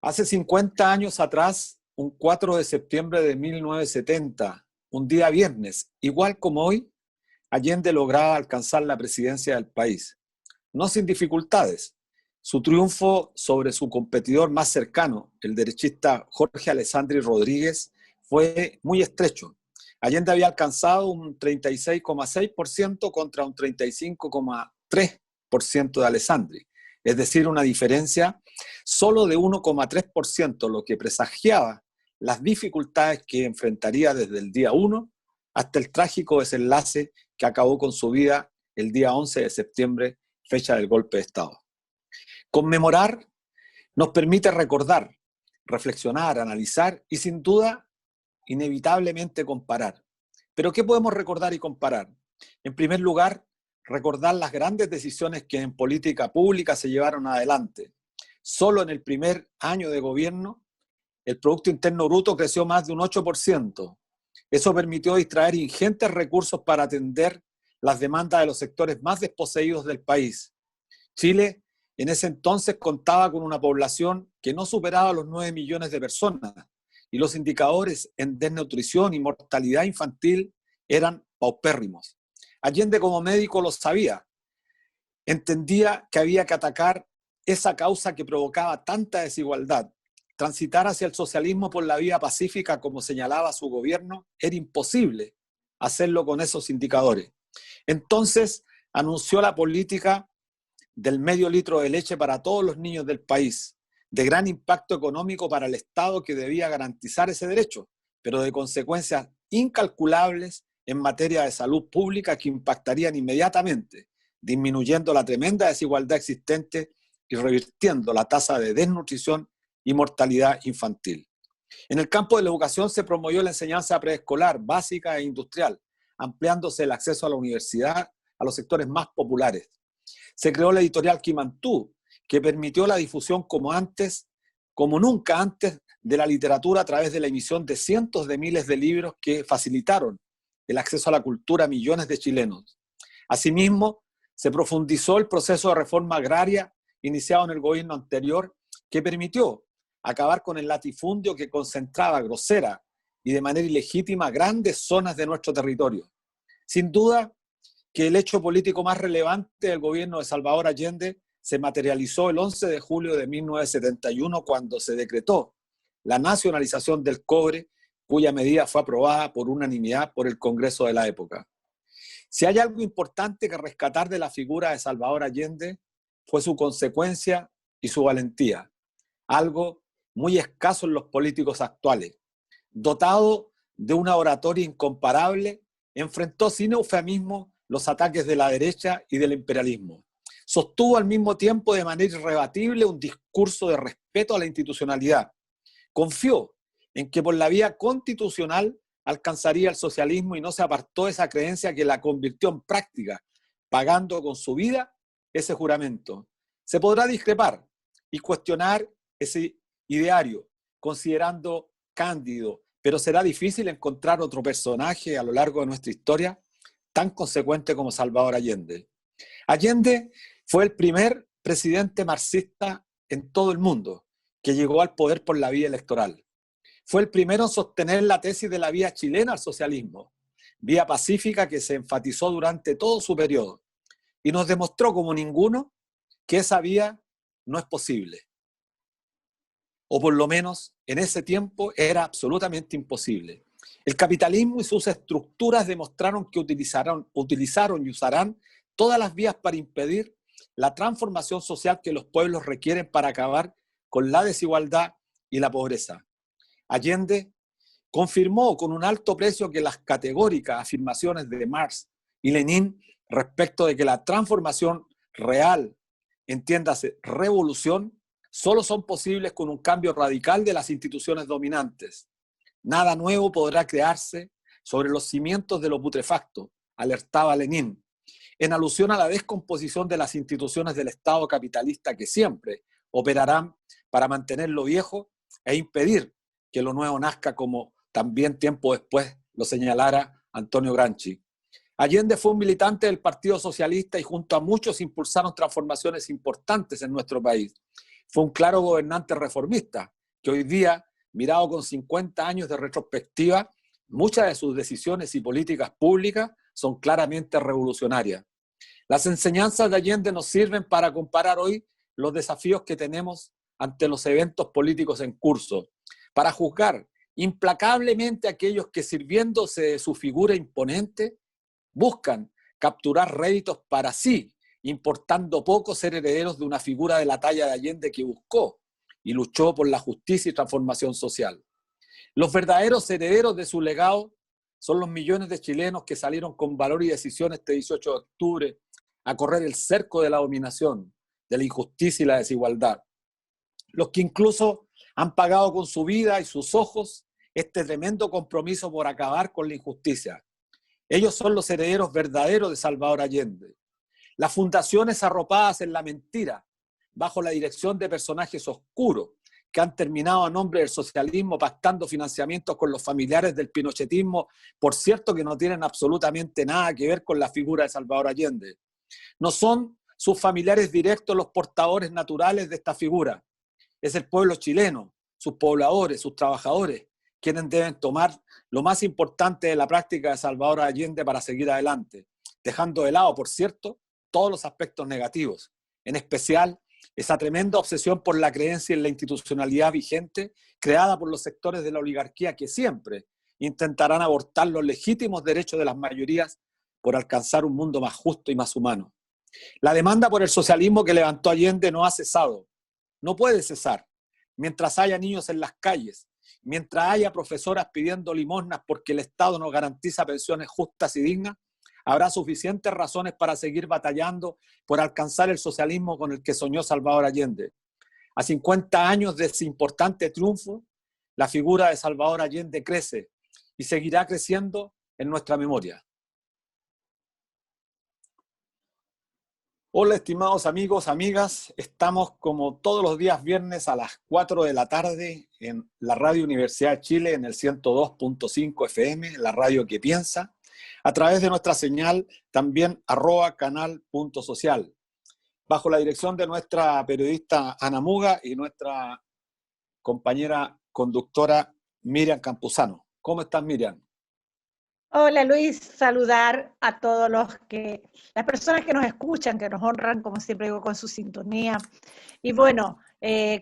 Hace 50 años atrás, un 4 de septiembre de 1970, un día viernes, igual como hoy, Allende lograba alcanzar la presidencia del país. No sin dificultades. Su triunfo sobre su competidor más cercano, el derechista Jorge Alessandri Rodríguez, fue muy estrecho. Allende había alcanzado un 36,6% contra un 35,3% de Alessandri, es decir, una diferencia solo de 1,3%, lo que presagiaba las dificultades que enfrentaría desde el día 1 hasta el trágico desenlace que acabó con su vida el día 11 de septiembre, fecha del golpe de Estado. Conmemorar nos permite recordar, reflexionar, analizar y sin duda, inevitablemente comparar. ¿Pero qué podemos recordar y comparar? En primer lugar, recordar las grandes decisiones que en política pública se llevaron adelante. Solo en el primer año de gobierno, el Producto Interno Bruto creció más de un 8%. Eso permitió distraer ingentes recursos para atender las demandas de los sectores más desposeídos del país. Chile en ese entonces contaba con una población que no superaba los 9 millones de personas y los indicadores en desnutrición y mortalidad infantil eran paupérrimos. Allende como médico lo sabía. Entendía que había que atacar esa causa que provocaba tanta desigualdad. Transitar hacia el socialismo por la vía pacífica, como señalaba su gobierno, era imposible hacerlo con esos indicadores. Entonces anunció la política del medio litro de leche para todos los niños del país, de gran impacto económico para el Estado que debía garantizar ese derecho, pero de consecuencias incalculables en materia de salud pública que impactarían inmediatamente, disminuyendo la tremenda desigualdad existente y revirtiendo la tasa de desnutrición y mortalidad infantil. En el campo de la educación se promovió la enseñanza preescolar, básica e industrial, ampliándose el acceso a la universidad a los sectores más populares. Se creó la editorial Quimantú, que permitió la difusión como nunca antes, de la literatura a través de la emisión de cientos de miles de libros que facilitaron el acceso a la cultura a millones de chilenos. Asimismo, se profundizó el proceso de reforma agraria iniciado en el gobierno anterior, que permitió acabar con el latifundio que concentraba grosera y de manera ilegítima grandes zonas de nuestro territorio. Sin duda que el hecho político más relevante del gobierno de Salvador Allende se materializó el 11 de julio de 1971 cuando se decretó la nacionalización del cobre, cuya medida fue aprobada por unanimidad por el Congreso de la época. Si hay algo importante que rescatar de la figura de Salvador Allende, fue su consecuencia y su valentía, algo muy escaso en los políticos actuales. Dotado de una oratoria incomparable, enfrentó sin eufemismo los ataques de la derecha y del imperialismo. Sostuvo al mismo tiempo de manera irrebatible un discurso de respeto a la institucionalidad. Confió en que por la vía constitucional alcanzaría el socialismo y no se apartó de esa creencia que la convirtió en práctica, pagando con su vida ese juramento. Se podrá discrepar y cuestionar ese ideario, considerando cándido, pero será difícil encontrar otro personaje a lo largo de nuestra historia tan consecuente como Salvador Allende. Allende fue el primer presidente marxista en todo el mundo que llegó al poder por la vía electoral. Fue el primero en sostener la tesis de la vía chilena al socialismo, vía pacífica que se enfatizó durante todo su periodo, y nos demostró como ninguno que esa vía no es posible. O por lo menos en ese tiempo era absolutamente imposible. El capitalismo y sus estructuras demostraron que utilizaron y usarán todas las vías para impedir la transformación social que los pueblos requieren para acabar con la desigualdad y la pobreza. Allende confirmó con un alto precio que las categóricas afirmaciones de Marx y Lenin respecto de que la transformación real, entiéndase, revolución, solo son posibles con un cambio radical de las instituciones dominantes. Nada nuevo podrá crearse sobre los cimientos de lo putrefacto, alertaba Lenin, en alusión a la descomposición de las instituciones del Estado capitalista que siempre operarán para mantener lo viejo e impedir que lo nuevo nazca, como también tiempo después lo señalara Antonio Gramsci. Allende fue un militante del Partido Socialista y junto a muchos impulsaron transformaciones importantes en nuestro país. Fue un claro gobernante reformista, que hoy día, mirado con 50 años de retrospectiva, muchas de sus decisiones y políticas públicas son claramente revolucionarias. Las enseñanzas de Allende nos sirven para comparar hoy los desafíos que tenemos ante los eventos políticos en curso, para juzgar implacablemente a aquellos que, sirviéndose de su figura imponente, buscan capturar réditos para sí, importando poco ser herederos de una figura de la talla de Allende que buscó y luchó por la justicia y transformación social. Los verdaderos herederos de su legado son los millones de chilenos que salieron con valor y decisión este 18 de octubre a correr el cerco de la dominación, de la injusticia y la desigualdad. Los que incluso han pagado con su vida y sus ojos este tremendo compromiso por acabar con la injusticia. Ellos son los herederos verdaderos de Salvador Allende. Las fundaciones arropadas en la mentira, bajo la dirección de personajes oscuros, que han terminado a nombre del socialismo pactando financiamientos con los familiares del pinochetismo, por cierto que no tienen absolutamente nada que ver con la figura de Salvador Allende. No son sus familiares directos los portadores naturales de esta figura. Es el pueblo chileno, sus pobladores, sus trabajadores, quienes deben tomar lo más importante de la práctica de Salvador Allende para seguir adelante, dejando de lado, por cierto, todos los aspectos negativos, en especial esa tremenda obsesión por la creencia en la institucionalidad vigente creada por los sectores de la oligarquía que siempre intentarán abortar los legítimos derechos de las mayorías por alcanzar un mundo más justo y más humano. La demanda por el socialismo que levantó Allende no ha cesado, no puede cesar, mientras haya niños en las calles, mientras haya profesoras pidiendo limosnas porque el Estado no garantiza pensiones justas y dignas, habrá suficientes razones para seguir batallando por alcanzar el socialismo con el que soñó Salvador Allende. A 50 años de ese importante triunfo, la figura de Salvador Allende crece y seguirá creciendo en nuestra memoria. Hola, estimados amigos, amigas. Estamos como todos los días viernes a las 4 de la tarde en la Radio Universidad de Chile en el 102.5 FM, la radio que piensa, a través de nuestra señal también @canal.social, bajo la dirección de nuestra periodista Ana Muga y nuestra compañera conductora Miriam Campuzano. ¿Cómo estás, Miriam? Hola Luis, saludar a todos las personas que nos escuchan, que nos honran, como siempre digo, con su sintonía. Y bueno,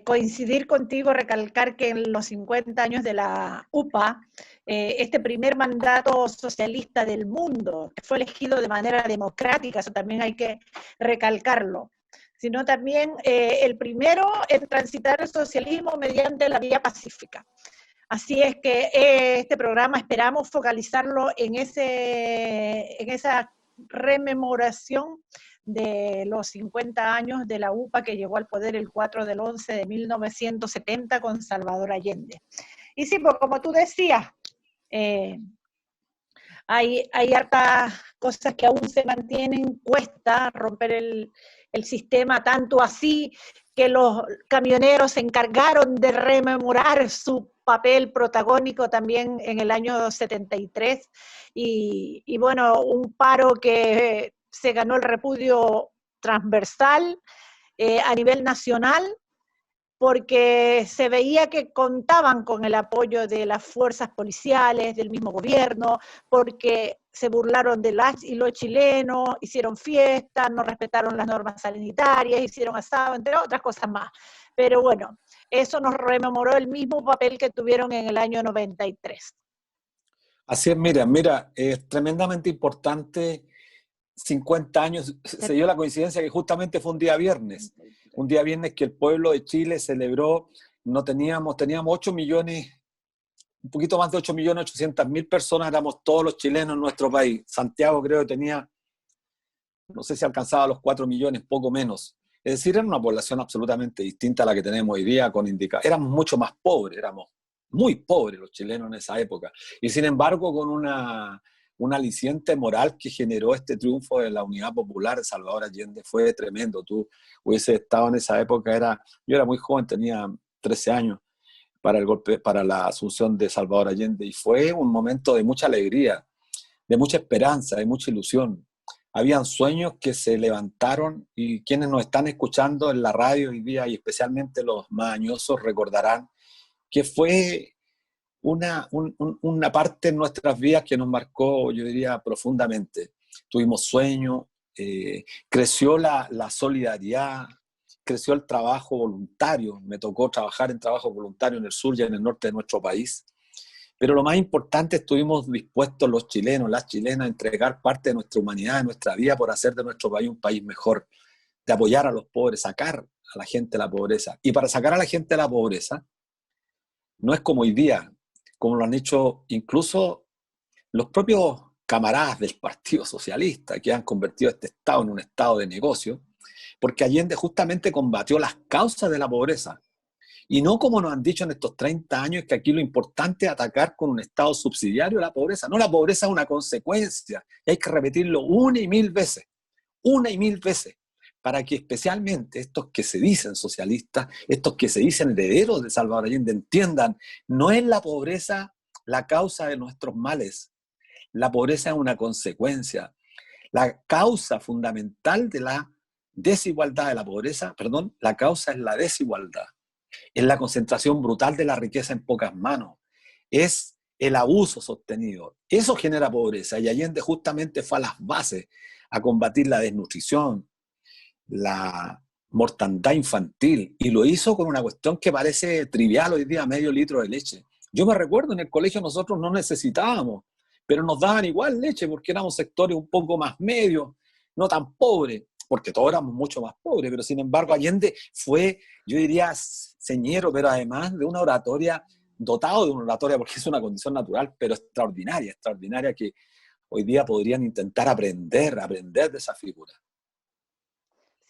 coincidir contigo, recalcar que en los 50 años de la UPA, este primer mandato socialista del mundo, que fue elegido de manera democrática, eso también hay que recalcarlo, sino también el primero en transitar el socialismo mediante la vía pacífica. Así es que este programa esperamos focalizarlo en esa rememoración de los 50 años de la UPA que llegó al poder el 4/11 de 1970 con Salvador Allende. Y sí, pues como tú decías, hay hartas cosas que aún se mantienen, cuesta romper el sistema, tanto así que los camioneros se encargaron de rememorar su papel protagónico también en el año 73, y bueno, un paro que se ganó el repudio transversal a nivel nacional, porque se veía que contaban con el apoyo de las fuerzas policiales, del mismo gobierno, porque se burlaron de las y los chilenos, hicieron fiestas, no respetaron las normas sanitarias, hicieron asado, entre otras cosas más. Pero bueno, eso nos rememoró el mismo papel que tuvieron en el año 93. Así es, mira, es tremendamente importante. 50 años, se dio la coincidencia que justamente fue un día viernes que el pueblo de Chile celebró. Teníamos 8 millones, un poquito más de 8.800.000 personas, éramos todos los chilenos en nuestro país. Santiago creo que tenía, no sé si alcanzaba los 4 millones, poco menos. Es decir, era una población absolutamente distinta a la que tenemos hoy día, éramos mucho más pobres, éramos muy pobres los chilenos en esa época. Y sin embargo, con un aliciente moral que generó este triunfo de la Unidad Popular de Salvador Allende fue tremendo. Tú hubieses estado en esa época, yo era muy joven, tenía 13 años para la asunción de Salvador Allende, y fue un momento de mucha alegría, de mucha esperanza, de mucha ilusión. habían sueños que se levantaron y quienes nos están escuchando en la radio hoy día y especialmente los más añosos recordarán que fue una parte en nuestras vidas que nos marcó, yo diría, profundamente. Tuvimos sueños, creció la solidaridad, creció el trabajo voluntario. Me tocó trabajar en trabajo voluntario en el sur y en el norte de nuestro país. Pero lo más importante, estuvimos dispuestos los chilenos, las chilenas, a entregar parte de nuestra humanidad, de nuestra vida, por hacer de nuestro país un país mejor, de apoyar a los pobres, sacar a la gente de la pobreza. Y para sacar a la gente de la pobreza, no es como hoy día, como lo han hecho incluso los propios camaradas del Partido Socialista, que han convertido este Estado en un Estado de negocio, porque Allende justamente combatió las causas de la pobreza. Y no como nos han dicho en estos 30 años, que aquí lo importante es atacar con un Estado subsidiario la pobreza. No, la pobreza es una consecuencia, y hay que repetirlo una y mil veces, para que especialmente estos que se dicen socialistas, estos que se dicen herederos de Salvador Allende, entiendan, no es la pobreza la causa de nuestros males, la pobreza es una consecuencia. La causa fundamental de la desigualdad de la pobreza, perdón, la causa es la desigualdad. Es la concentración brutal de la riqueza en pocas manos. Es el abuso sostenido. Eso genera pobreza. Y Allende justamente fue a las bases a combatir la desnutrición, la mortandad infantil. Y lo hizo con una cuestión que parece trivial hoy día, medio litro de leche. Yo me recuerdo, en el colegio nosotros no necesitábamos, pero nos daban igual leche porque éramos sectores un poco más medios, no tan pobres, porque todos éramos mucho más pobres, pero sin embargo Allende fue, yo diría, señero, pero además de una oratoria, dotado de una oratoria, porque es una condición natural, pero extraordinaria, extraordinaria, que hoy día podrían intentar aprender de esa figura.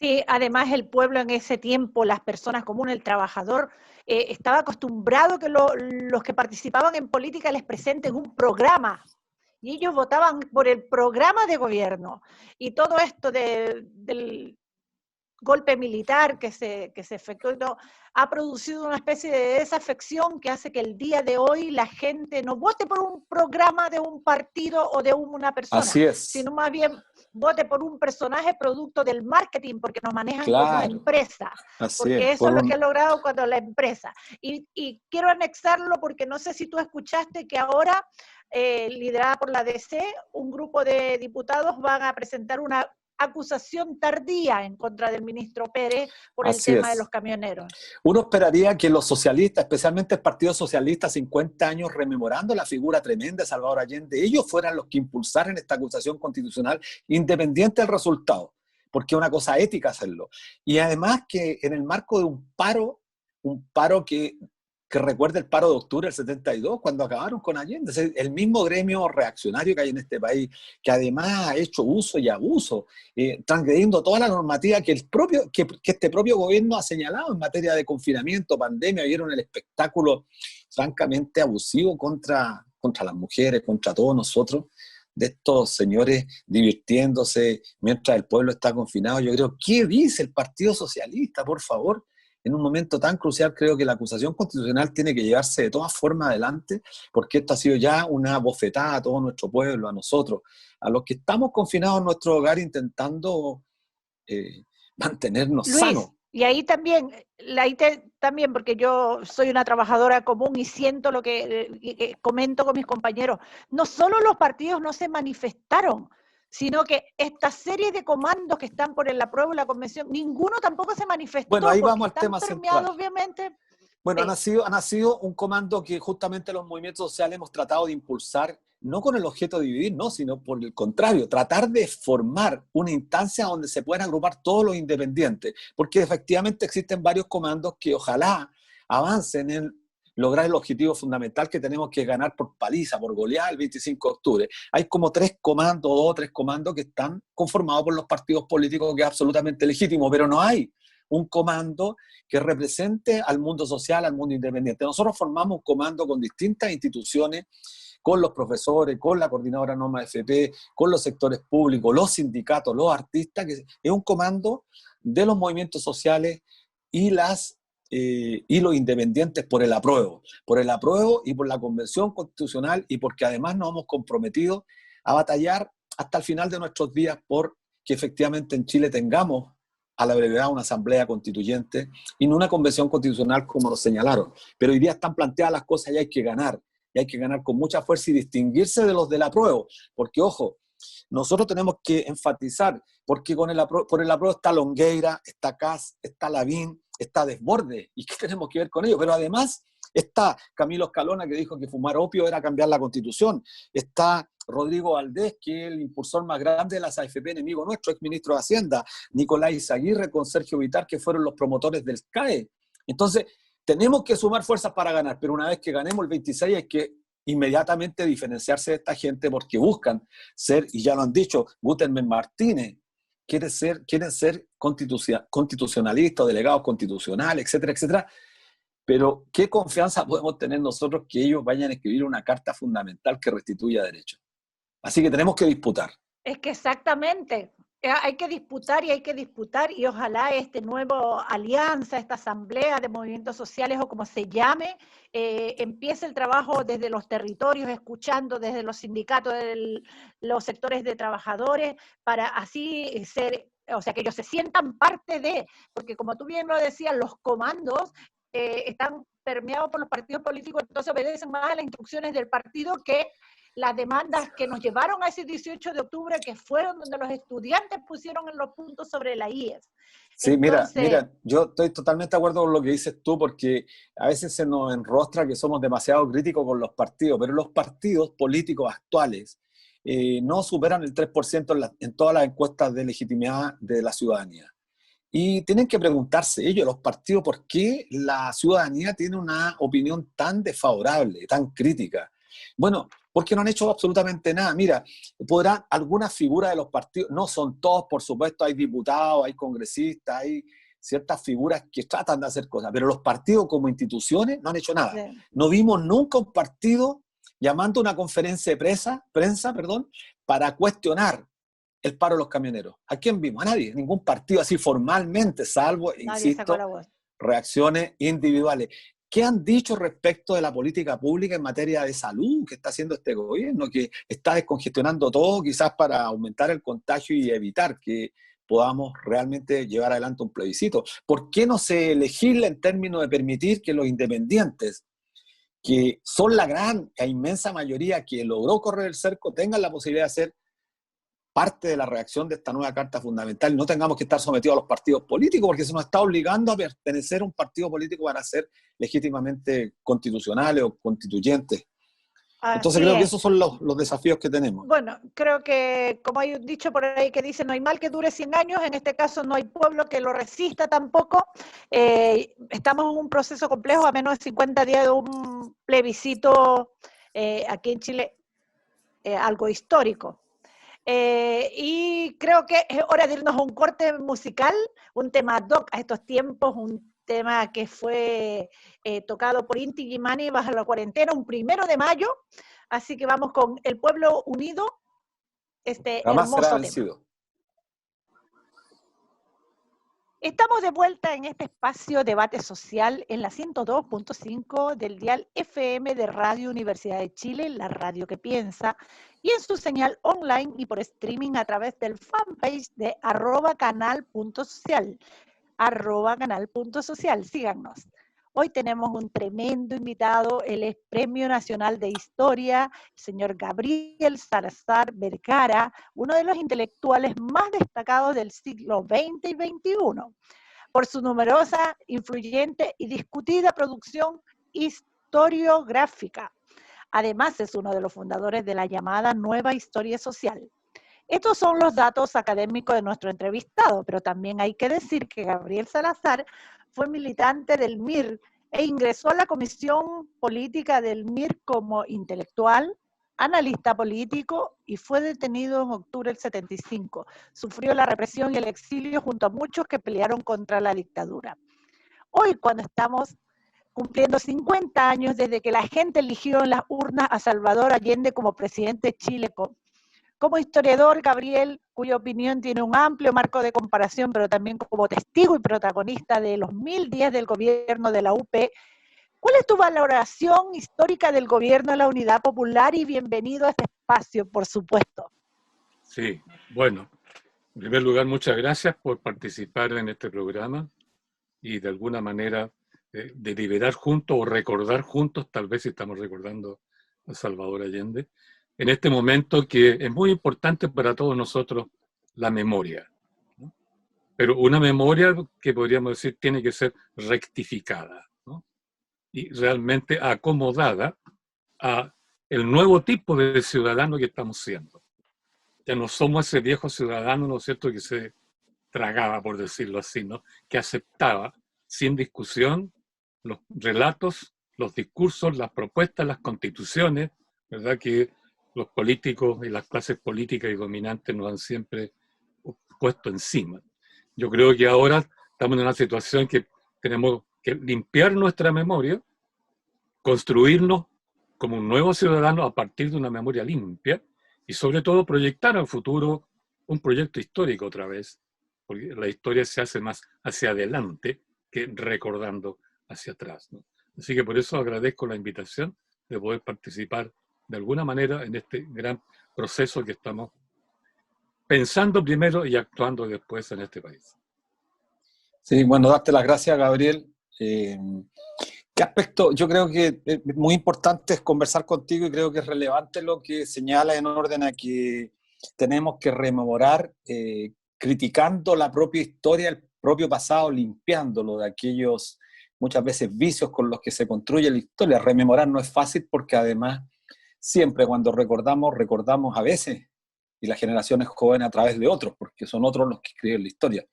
Sí, además el pueblo en ese tiempo, las personas comunes, el trabajador, estaba acostumbrado que los que participaban en política les presenten un programa y ellos votaban por el programa de gobierno. Y todo esto del golpe militar que se efectuó ha producido una especie de desafección que hace que el día de hoy la gente no vote por un programa de un partido o de una persona, Así es. sino más bien vote por un personaje producto del marketing, porque nos manejan como una Claro, empresa, así porque es. eso es lo que ha logrado cuando la empresa. Y quiero anexarlo porque no sé si tú escuchaste que ahora, liderada por la DC, un grupo de diputados van a presentar una acusación tardía en contra del ministro Pérez por el Así tema de es. los camioneros. Uno esperaría que los socialistas, especialmente el Partido Socialista, 50 años rememorando la figura tremenda de Salvador Allende, ellos fueran los que impulsaran esta acusación constitucional independiente del resultado, porque es una cosa ética hacerlo. Y además que en el marco de un paro que recuerda el paro de octubre del 72, cuando acabaron con Allende, el mismo gremio reaccionario que hay en este país, que además ha hecho uso y abuso, transgrediendo toda la normativa que este propio gobierno ha señalado en materia de confinamiento, pandemia. Vieron el espectáculo francamente abusivo contra las mujeres, contra todos nosotros, de estos señores divirtiéndose mientras el pueblo está confinado. Yo creo, ¿qué dice el Partido Socialista, por favor? En un momento tan crucial, creo que la acusación constitucional tiene que llevarse de todas formas adelante, porque esto ha sido ya una bofetada a todo nuestro pueblo, a nosotros, a los que estamos confinados en nuestro hogar intentando mantenernos Luis, sanos. y ahí también, también, porque yo soy una trabajadora común y siento lo que comento con mis compañeros, no solo los partidos no se manifestaron, sino que esta serie de comandos que están por el apruebo de la convención, ninguno tampoco se Bueno, manifestó ahí porque vamos al están tema central. permeados, obviamente. Bueno, Sí. ha nacido un comando que justamente los movimientos sociales hemos tratado de impulsar, no con el objeto de dividir, no, sino por el contrario, tratar de formar una instancia donde se puedan agrupar todos los independientes, porque efectivamente existen varios comandos que ojalá avancen en lograr el objetivo fundamental que tenemos, que ganar por paliza, por goleada el 25 de octubre. Hay como dos o tres comandos que están conformados por los partidos políticos, que es absolutamente legítimo, pero no hay un comando que represente al mundo social, al mundo independiente. Nosotros formamos un comando con distintas instituciones, con los profesores, con la coordinadora Norma FP, con los sectores públicos, los sindicatos, los artistas, que es un comando de los movimientos sociales y los independientes por el apruebo y por la convención constitucional, y porque además nos hemos comprometido a batallar hasta el final de nuestros días por que efectivamente en Chile tengamos a la brevedad una asamblea constituyente y no una convención constitucional como lo señalaron. Pero hoy día están planteadas las cosas y hay que ganar. Y hay que ganar con mucha fuerza y distinguirse de los del apruebo. Porque, ojo, nosotros tenemos que enfatizar, porque por el apruebo está Longueira, está Kass, está Lavín, está Desbordes. ¿Y qué tenemos que ver con ello? Pero además está Camilo Escalona, que dijo que fumar opio era cambiar la Constitución. Está Rodrigo Valdés, que es el impulsor más grande de las AFP, enemigo nuestro, ex ministro de Hacienda. Nicolás Izaguirre con Sergio Vitar, que fueron los promotores del CAE. Entonces, tenemos que sumar fuerzas para ganar, pero una vez que ganemos el 26 hay que inmediatamente diferenciarse de esta gente porque buscan ser, y ya lo han dicho, Guterres Martínez, quieren ser constitucionalistas, delegados constitucionales, etcétera, etcétera. Pero ¿qué confianza podemos tener nosotros que ellos vayan a escribir una carta fundamental que restituya derechos? Así que tenemos que disputar. Es que exactamente, hay que disputar y ojalá este nuevo alianza, esta asamblea de movimientos sociales o como se llame, empiece el trabajo desde los territorios, escuchando desde los sindicatos, los sectores de trabajadores, para así ser, o sea, que ellos se sientan parte de, porque como tú bien lo decías, los comandos están permeados por los partidos políticos, entonces obedecen más a las instrucciones del partido que las demandas que nos llevaron a ese 18 de octubre, que fueron donde los estudiantes pusieron en los puntos sobre la IES. Sí, Entonces, mira, yo estoy totalmente de acuerdo con lo que dices tú, porque a veces se nos enrostra que somos demasiado críticos con los partidos, pero los partidos políticos actuales no superan el 3% en todas las encuestas de legitimidad de la ciudadanía. Y tienen que preguntarse ellos, los partidos, por qué la ciudadanía tiene una opinión tan desfavorable, tan crítica. Bueno, porque no han hecho absolutamente nada. Mira, podrán algunas figuras de los partidos, no son todos, por supuesto, hay diputados, hay congresistas, hay ciertas figuras que tratan de hacer cosas, pero los partidos como instituciones no han hecho nada. sí. No vimos nunca un partido llamando a una conferencia de prensa, para cuestionar el paro de los camioneros. ¿A quién vimos? A nadie, ningún partido así formalmente, salvo, Nadie sacó la insisto, voz. reacciones individuales. ¿Qué han dicho respecto de la política pública en materia de salud que está haciendo este gobierno, que está descongestionando todo quizás para aumentar el contagio y evitar que podamos realmente llevar adelante un plebiscito? ¿Por qué no se legisla en términos de permitir que los independientes, que son la gran e inmensa mayoría que logró correr el cerco, tengan la posibilidad de ser parte de la reacción de esta nueva Carta Fundamental y no tengamos que estar sometidos a los partidos políticos, porque se nos está obligando a pertenecer a un partido político para ser legítimamente constitucionales o constituyentes? Entonces Así creo que es. esos son los desafíos que tenemos. Bueno, creo que, como hay un dicho por ahí que dice, no hay mal que dure 100 años, en este caso no hay pueblo que lo resista tampoco. Estamos en un proceso complejo, a menos de 50 días de un plebiscito aquí en Chile, algo histórico. Y creo que es hora de irnos a un corte musical, un tema ad hoc a estos tiempos, un tema que fue tocado por Inti Gimani bajo la cuarentena, un 1 de mayo, así que vamos con El Pueblo Unido, este Jamás será hermoso tema. vencido. Estamos de vuelta en este espacio debate social en la 102.5 del dial FM de Radio Universidad de Chile, la radio que piensa, y en su señal online y por streaming a través del fanpage de @canal.social. @canal.social, síganos. Hoy tenemos un tremendo invitado, él es Premio Nacional de Historia, el señor Gabriel Salazar Vergara, uno de los intelectuales más destacados del siglo XX y XXI, por su numerosa, influyente y discutida producción historiográfica. Además, es uno de los fundadores de la llamada Nueva Historia Social. Estos son los datos académicos de nuestro entrevistado, pero también hay que decir que Gabriel Salazar fue militante del MIR e ingresó a la Comisión Política del MIR como intelectual, analista político y fue detenido en octubre del 75. Sufrió la represión y el exilio junto a muchos que pelearon contra la dictadura. Hoy, cuando estamos cumpliendo 50 años desde que la gente eligió en las urnas a Salvador Allende como presidente de Chile, como historiador, Gabriel, cuya opinión tiene un amplio marco de comparación, pero también como testigo y protagonista de los 1000 días del gobierno de la UP, ¿cuál es tu valoración histórica del gobierno de la Unidad Popular? Y bienvenido a este espacio, por supuesto. Sí, bueno, en primer lugar, muchas gracias por participar en este programa y de alguna manera deliberar juntos o recordar juntos, tal vez si estamos recordando a Salvador Allende, en este momento que es muy importante para todos nosotros, la memoria, ¿no? Pero una memoria que podríamos decir tiene que ser rectificada, ¿no? Y realmente acomodada a el nuevo tipo de ciudadano que estamos siendo. Ya no somos ese viejo ciudadano, ¿no es cierto?, que se tragaba, por decirlo así, ¿no?, que aceptaba sin discusión los relatos, los discursos, las propuestas, las constituciones, ¿verdad?, que los políticos y las clases políticas y dominantes nos han siempre puesto encima. Yo creo que ahora estamos en una situación que tenemos que limpiar nuestra memoria, construirnos como un nuevo ciudadano a partir de una memoria limpia y sobre todo proyectar al futuro un proyecto histórico otra vez, porque la historia se hace más hacia adelante que recordando hacia atrás, ¿no? Así que por eso agradezco la invitación de poder participar de alguna manera en este gran proceso que estamos pensando primero y actuando después en este país. Sí, bueno, darte las gracias, Gabriel. ¿Qué aspecto? Yo creo que es muy importante es conversar contigo y creo que es relevante lo que señala en orden a que tenemos que rememorar, criticando la propia historia, el propio pasado, limpiándolo de aquellos muchas veces vicios con los que se construye la historia. Rememorar no es fácil porque además siempre cuando recordamos, recordamos a veces y las generaciones jóvenes a través de otros, porque son otros los que escriben la historia.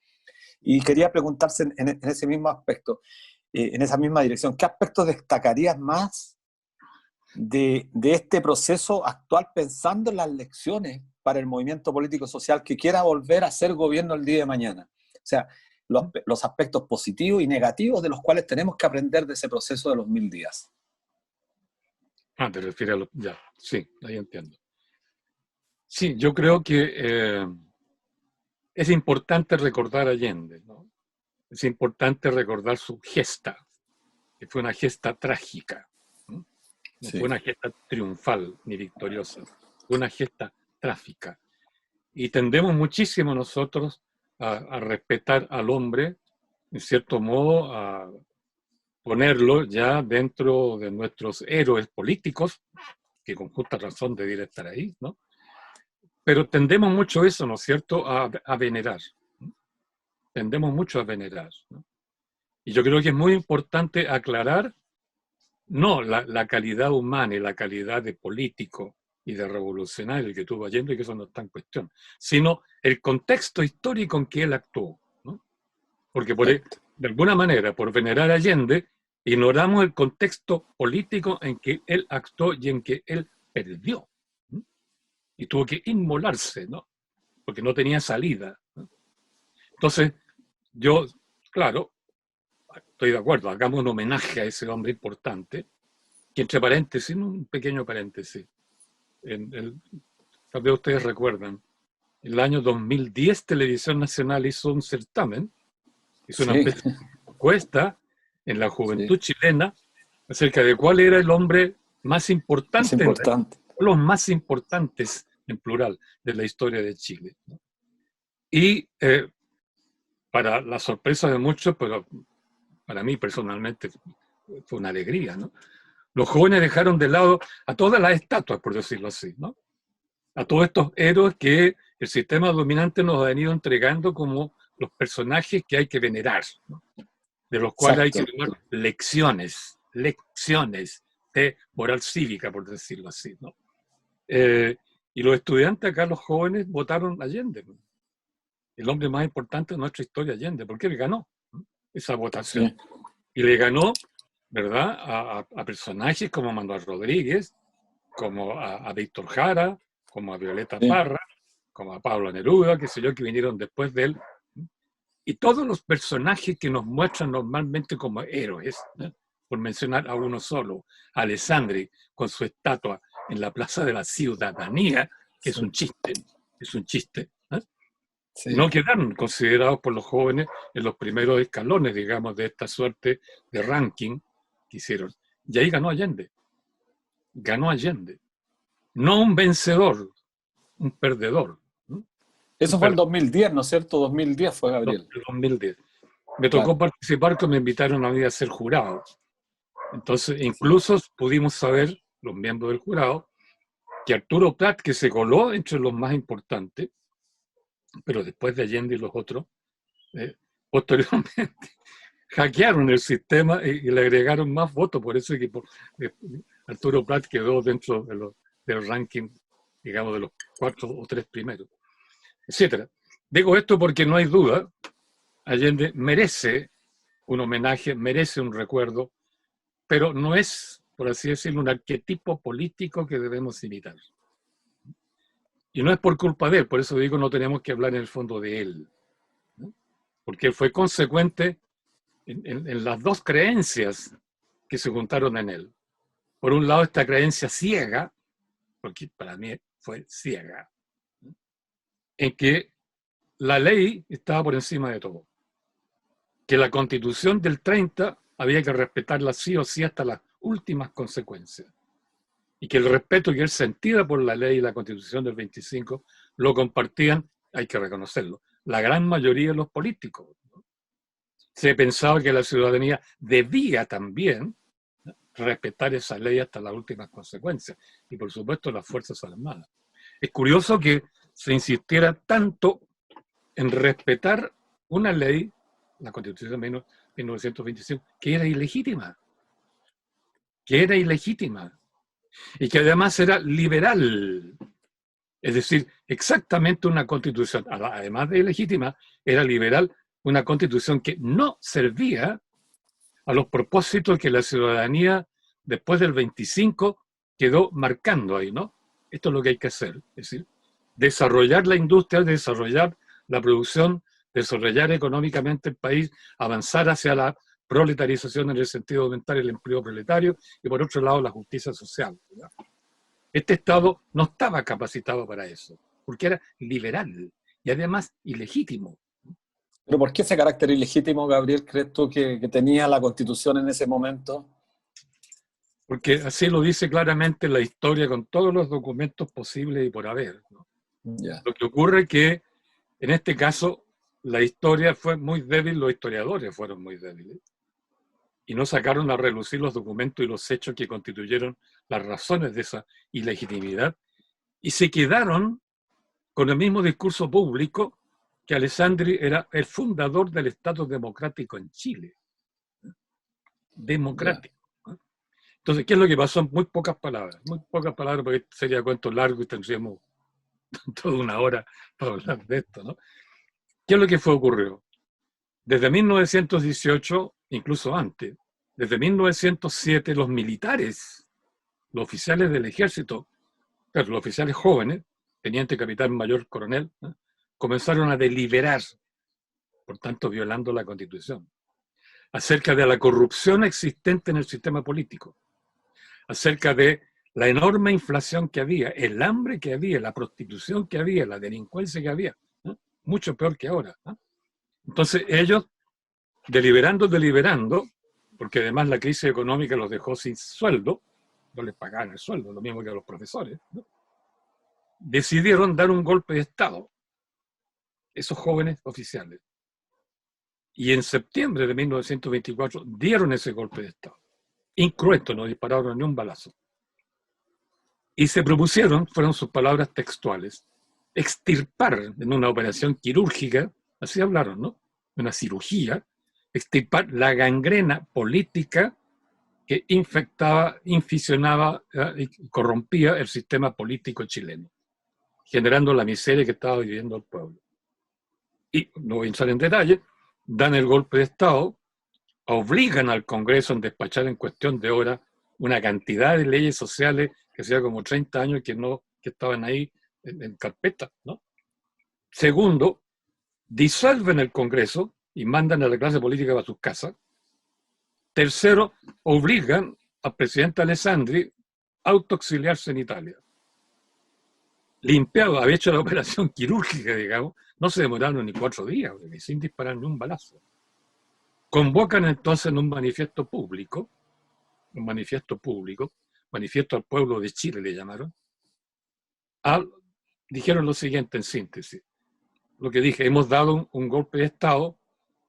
Y quería preguntarse en ese mismo aspecto, en esa misma dirección, ¿qué aspectos destacarías más de este proceso actual pensando en las lecciones para el movimiento político-social que quiera volver a ser gobierno el día de mañana? O sea, los aspectos positivos y negativos de los cuales tenemos que aprender de ese proceso de los 1000 días. Ah, te refieres a lo... Ya, sí, ahí entiendo. Sí, yo creo que es importante recordar a Allende, ¿no? Es importante recordar su gesta, que fue una gesta trágica, ¿no? No Sí. fue una gesta triunfal ni victoriosa, fue una gesta trágica. Y tendemos muchísimo nosotros a respetar al hombre, en cierto modo, a ponerlo ya dentro de nuestros héroes políticos, que con justa razón debiera estar ahí, ¿no? Pero tendemos mucho eso, ¿no es cierto?, a venerar, ¿no? Tendemos mucho a venerar, ¿no? Y yo creo que es muy importante aclarar, no la calidad humana y la calidad de político y de revolucionario que tuvo Allende, y que eso no está en cuestión, sino el contexto histórico en que él actuó, ¿no? Porque de alguna manera, por venerar a Allende, ignoramos el contexto político en que él actuó y en que él perdió, ¿no? Y tuvo que inmolarse, ¿no?, porque no tenía salida, ¿no? Entonces, yo, claro, estoy de acuerdo, hagamos un homenaje a ese hombre importante, que entre paréntesis, un pequeño paréntesis, tal vez ustedes recuerdan, en el año 2010 Televisión Nacional hizo un certamen, hizo una encuesta en la juventud chilena acerca de cuál era el hombre más importante, los más importantes, en plural, de la historia de Chile, ¿no? Y para la sorpresa de muchos, pero para mí personalmente fue una alegría, ¿no?, los jóvenes dejaron de lado a todas las estatuas, por decirlo así, ¿no?, a todos estos héroes que el sistema dominante nos ha venido entregando como los personajes que hay que venerar, ¿no?, de los cuales hay que tomar lecciones de moral cívica, por decirlo así, ¿no? Y los estudiantes acá, los jóvenes, votaron Allende, ¿no?, el hombre más importante de nuestra historia, Allende, porque él ganó, ¿no?, esa votación. Sí. Y le ganó, ¿verdad?, a personajes como Manuel Rodríguez, como a Víctor Jara, como a Violeta Parra, como a Pablo Neruda, qué sé yo, que vinieron después de él. Y todos los personajes que nos muestran normalmente como héroes, ¿no?, por mencionar a uno solo, Alessandri, con su estatua en la Plaza de la Ciudadanía, que es un chiste, ¿no? No quedaron considerados por los jóvenes en los primeros escalones, digamos, de esta suerte de ranking que hicieron. Y ahí ganó Allende. Ganó Allende. No un vencedor, un perdedor, Eso fue el 2010, ¿no es cierto? 2010 fue, Gabriel. El 2010. Me tocó participar, que me invitaron a mí a ser jurado. Entonces, incluso pudimos saber, los miembros del jurado, que Arturo Prat, que se coló entre los más importantes, pero después de Allende y los otros, posteriormente hackearon el sistema y le agregaron más votos, por eso es que Arturo Prat quedó dentro del ranking, digamos, de los 4 o 3 primeros, etcétera. Digo esto porque no hay duda, Allende merece un homenaje, merece un recuerdo, pero no es, por así decirlo, un arquetipo político que debemos imitar. Y no es por culpa de él, por eso digo, no tenemos que hablar en el fondo de él, ¿no? Porque él fue consecuente en las dos creencias que se juntaron en él. Por un lado, esta creencia ciega, porque para mí fue ciega, ¿no?, en que la ley estaba por encima de todo, que la Constitución del 30 había que respetarla sí o sí hasta las últimas consecuencias, y que el respeto que él sentía por la ley y la Constitución del 25 lo compartían, hay que reconocerlo, la gran mayoría de los políticos, ¿no? Se pensaba que la ciudadanía debía también, ¿no?, respetar esa ley hasta las últimas consecuencias, y por supuesto las Fuerzas Armadas. Es curioso que se insistiera tanto en respetar una ley, la Constitución de 1925, que era ilegítima, y que además era liberal. Es decir, exactamente una constitución, además de ilegítima, era liberal, una constitución que no servía a los propósitos que la ciudadanía después del 25 quedó marcando ahí, ¿no? Esto es lo que hay que hacer, es decir, desarrollar la industria, desarrollar la producción, desarrollar económicamente el país, avanzar hacia la proletarización en el sentido de aumentar el empleo proletario y por otro lado la justicia social, ¿verdad? Este Estado no estaba capacitado para eso, porque era liberal y además ilegítimo. ¿Pero por qué ese carácter ilegítimo, Gabriel, crees tú que tenía la Constitución en ese momento? Porque así lo dice claramente la historia con todos los documentos posibles y por haber, ¿no? Yeah. Lo que ocurre es que en este caso la historia fue muy débil, los historiadores fueron muy débiles y no sacaron a relucir los documentos y los hechos que constituyeron las razones de esa ilegitimidad, y se quedaron con el mismo discurso público que Alessandri era el fundador del Estado democrático en Chile. Democrático. ¿No? Entonces, ¿qué es lo que pasó? Muy pocas palabras, porque sería cuento largo y tendríamos toda una hora para hablar de esto, ¿no? ¿Qué es lo que ocurrió? Desde 1918, incluso antes, desde 1907, los militares, los oficiales del ejército, pero los oficiales jóvenes, teniente, capitán, mayor, coronel, ¿no?, comenzaron a deliberar, por tanto violando la Constitución, acerca de la corrupción existente en el sistema político, acerca de la enorme inflación que había, el hambre que había, la prostitución que había, la delincuencia que había, ¿no?, mucho peor que ahora, ¿no? Entonces ellos, deliberando, porque además la crisis económica los dejó sin sueldo, no les pagaban el sueldo, lo mismo que a los profesores, ¿no?, decidieron dar un golpe de Estado, esos jóvenes oficiales. Y en septiembre de 1924 dieron ese golpe de Estado. Incruento, no dispararon ni un balazo. Y se propusieron, fueron sus palabras textuales, extirpar en una operación quirúrgica, así hablaron, ¿no?, una cirugía, extirpar la gangrena política que infectaba, inficionaba y corrompía el sistema político chileno, generando la miseria que estaba viviendo el pueblo. Y no voy a entrar en detalle, dan el golpe de Estado, obligan al Congreso a despachar en cuestión de horas una cantidad de leyes sociales que hacía como 30 años que estaban ahí en carpeta, ¿no? Segundo, disuelven el Congreso y mandan a la clase política para sus casas. Tercero, obligan al presidente Alessandri a autoexiliarse en Italia. Limpiado, había hecho la operación quirúrgica, digamos, no se demoraron ni 4 días, sin disparar ni un balazo. Convocan entonces en un manifiesto público, manifiesto al pueblo de Chile le llamaron, dijeron lo siguiente en síntesis: lo que dije, hemos dado un golpe de Estado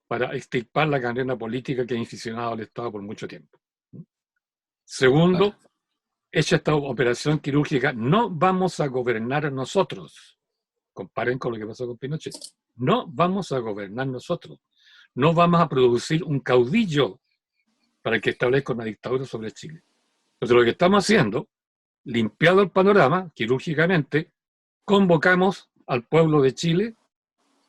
para extirpar la cadena política que ha inficionado al Estado por mucho tiempo. Segundo, Claro. hecha esta operación quirúrgica, no vamos a gobernar nosotros. Comparen con lo que pasó con Pinochet. No vamos a gobernar nosotros. No vamos a producir un caudillo para que establezca una dictadura sobre Chile. Entonces lo que estamos haciendo, limpiado el panorama quirúrgicamente, convocamos al pueblo de Chile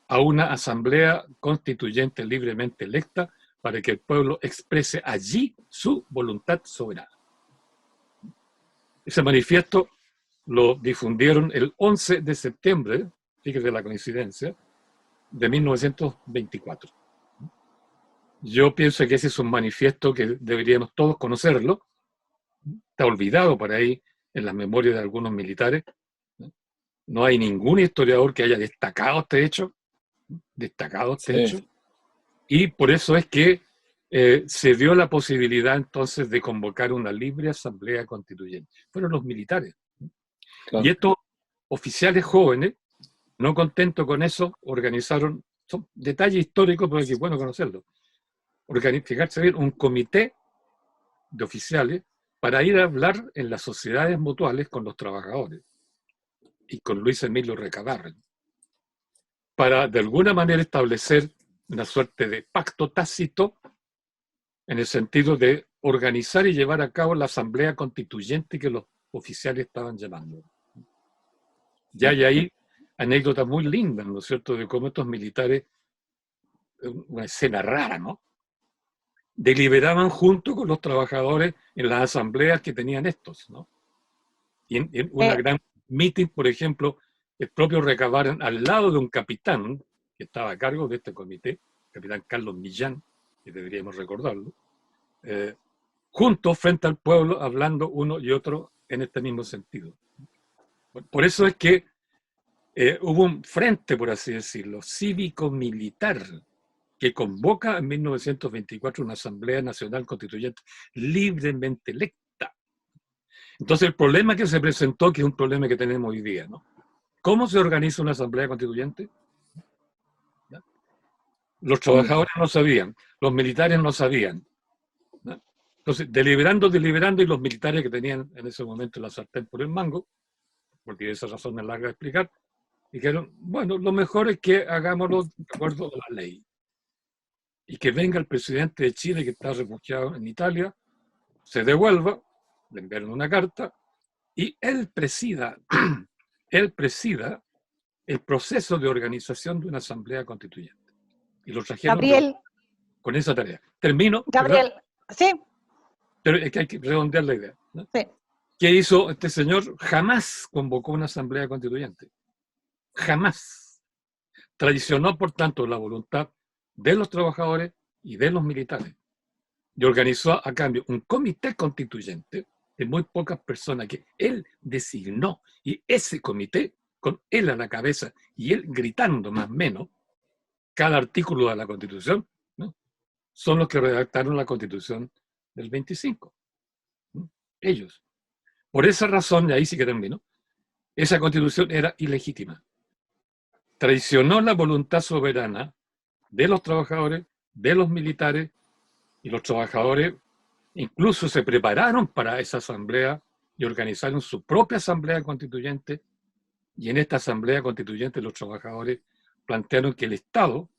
a una asamblea constituyente libremente electa para que el pueblo exprese allí su voluntad soberana. Ese manifiesto lo difundieron el 11 de septiembre, fíjese la coincidencia, de 1924. Yo pienso que ese es un manifiesto que deberíamos todos conocerlo. Está olvidado por ahí en las memorias de algunos militares. No hay ningún historiador que haya destacado este hecho. Y por eso es que se dio la posibilidad entonces de convocar una libre asamblea constituyente. Fueron los militares. Claro. Y estos oficiales jóvenes, no contentos con eso, organizaron, son detalles históricos, pero es bueno conocerlo, fijarse bien, un comité de oficiales para ir a hablar en las sociedades mutuales con los trabajadores y con Luis Emilio Recabarren, para de alguna manera establecer una suerte de pacto tácito en el sentido de organizar y llevar a cabo la asamblea constituyente que los oficiales estaban llamando. Ya hay ahí anécdotas muy lindas, ¿no es cierto?, de cómo estos militares, una escena rara, ¿no?, deliberaban junto con los trabajadores en las asambleas que tenían estos, ¿no? Y en una gran meeting, por ejemplo, el propio Recabarren, al lado de un capitán que estaba a cargo de este comité, capitán Carlos Millán, que deberíamos recordarlo, juntos frente al pueblo, hablando uno y otro en este mismo sentido. Por eso es que hubo un frente, por así decirlo, cívico-militar, que convoca en 1924 una Asamblea Nacional Constituyente libremente electa. Entonces el problema que se presentó, que es un problema que tenemos hoy día, ¿no? ¿Cómo se organiza una Asamblea Constituyente? ¿Ya? Los trabajadores no sabían, los militares no sabían. ¿Ya? Entonces, deliberando, y los militares que tenían en ese momento la sartén por el mango, porque de esa razón es larga de explicar, dijeron, bueno, lo mejor es que hagámoslo de acuerdo a la ley. Y que venga el presidente de Chile, que está refugiado en Italia, se devuelva, le enviaron una carta, y él presida el proceso de organización de una asamblea constituyente. Y lo trajeron Gabriel, con esa tarea. Termino. Gabriel, ¿verdad? Sí. Pero es que hay que redondear la idea, ¿no? Sí. ¿Qué hizo este señor? Jamás convocó una asamblea constituyente. Jamás. Traicionó, por tanto, la voluntad de los trabajadores y de los militares. Y organizó a cambio un comité constituyente de muy pocas personas que él designó. Y ese comité, con él a la cabeza y él gritando más o menos cada artículo de la Constitución, ¿no?, son los que redactaron la Constitución del 25. ¿No? Ellos. Por esa razón, y ahí sí que termino, esa Constitución era ilegítima. Traicionó la voluntad soberana de los trabajadores, de los militares, y los trabajadores incluso se prepararon para esa asamblea y organizaron su propia asamblea constituyente, y en esta asamblea constituyente los trabajadores plantearon que el Estado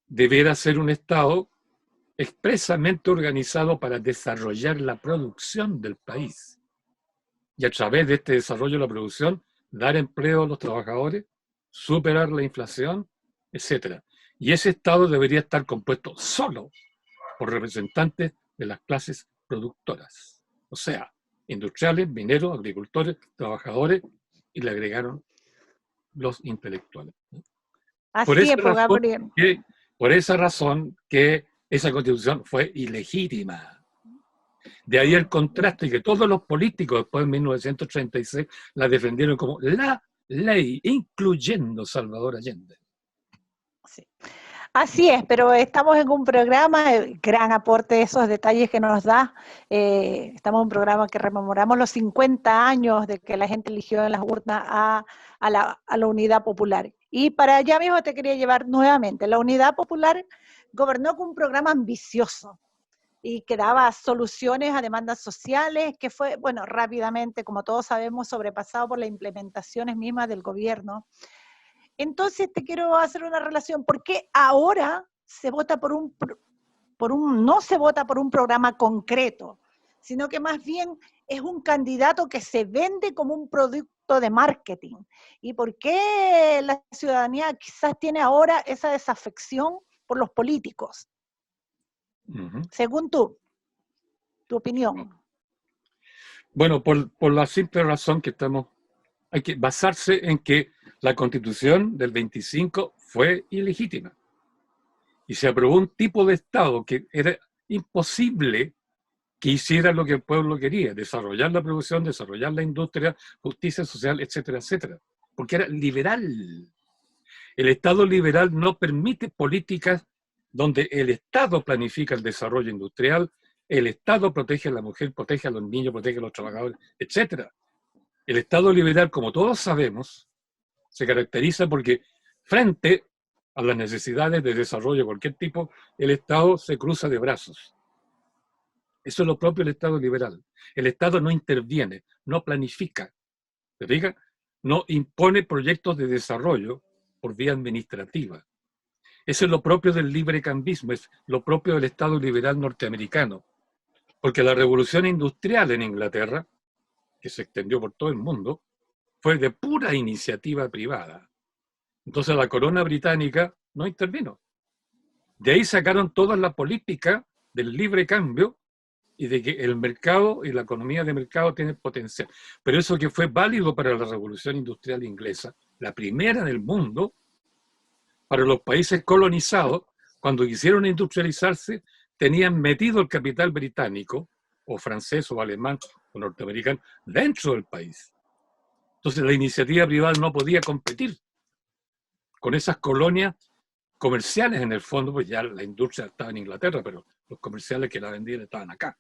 debiera ser un Estado expresamente organizado para desarrollar la producción del país, y a través de este desarrollo de la producción dar empleo a los trabajadores, superar la inflación, etc. Y ese Estado debería estar compuesto solo por representantes de las clases productoras, o sea, industriales, mineros, agricultores, trabajadores, y le agregaron los intelectuales. Así es, Gabriel. Por esa razón que esa Constitución fue ilegítima. De ahí el contraste, que todos los políticos después de 1936 la defendieron como la ley, incluyendo Salvador Allende. Sí. Así es, pero estamos en un programa, gran aporte esos detalles que nos da. Estamos en un programa que rememoramos los 50 años de que la gente eligió en las urnas a la Unidad Popular. Y para allá mismo te quería llevar nuevamente. La Unidad Popular gobernó con un programa ambicioso y que daba soluciones a demandas sociales, que fue, bueno, rápidamente, como todos sabemos, sobrepasado por las implementaciones mismas del gobierno. Entonces te quiero hacer una relación. ¿Por qué ahora se vota no se vota por un programa concreto, sino que más bien es un candidato que se vende como un producto de marketing? ¿Y por qué la ciudadanía quizás tiene ahora esa desafección por los políticos? Según tu opinión. Bueno, por la simple razón que hay que basarse en que la Constitución del 25 fue ilegítima. Y se aprobó un tipo de Estado que era imposible que hiciera lo que el pueblo quería, desarrollar la producción, desarrollar la industria, justicia social, etcétera, etcétera. Porque era liberal. El Estado liberal no permite políticas donde el Estado planifica el desarrollo industrial, el Estado protege a la mujer, protege a los niños, protege a los trabajadores, etcétera. El Estado liberal, como todos sabemos, se caracteriza porque frente a las necesidades de desarrollo de cualquier tipo, el Estado se cruza de brazos. Eso es lo propio del Estado liberal. El Estado no interviene, no planifica, ¿se fija? No impone proyectos de desarrollo por vía administrativa. Eso es lo propio del librecambismo, es lo propio del Estado liberal norteamericano. Porque la revolución industrial en Inglaterra, que se extendió por todo el mundo, fue de pura iniciativa privada. Entonces la corona británica no intervino. De ahí sacaron toda la política del libre cambio y de que el mercado y la economía de mercado tienen potencial. Pero eso que fue válido para la revolución industrial inglesa, la primera del mundo, para los países colonizados, cuando quisieron industrializarse, tenían metido el capital británico, o francés, o alemán, o norteamericano, dentro del país. Entonces la iniciativa privada no podía competir con esas colonias comerciales en el fondo, pues ya la industria estaba en Inglaterra, pero los comerciales que la vendían estaban acá.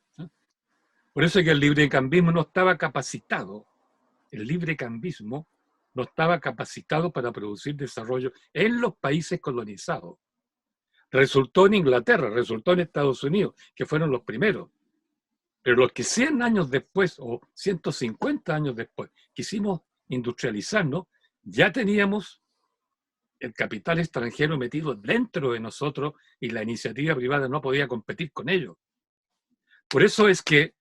Por eso es que el librecambismo no estaba capacitado, el librecambismo no estaba capacitado para producir desarrollo en los países colonizados. Resultó en Inglaterra, resultó en Estados Unidos, que fueron los primeros. Pero los que 100 años después, o 150 años después, quisimos industrializarnos, ya teníamos el capital extranjero metido dentro de nosotros y la iniciativa privada no podía competir con ello. Por eso es que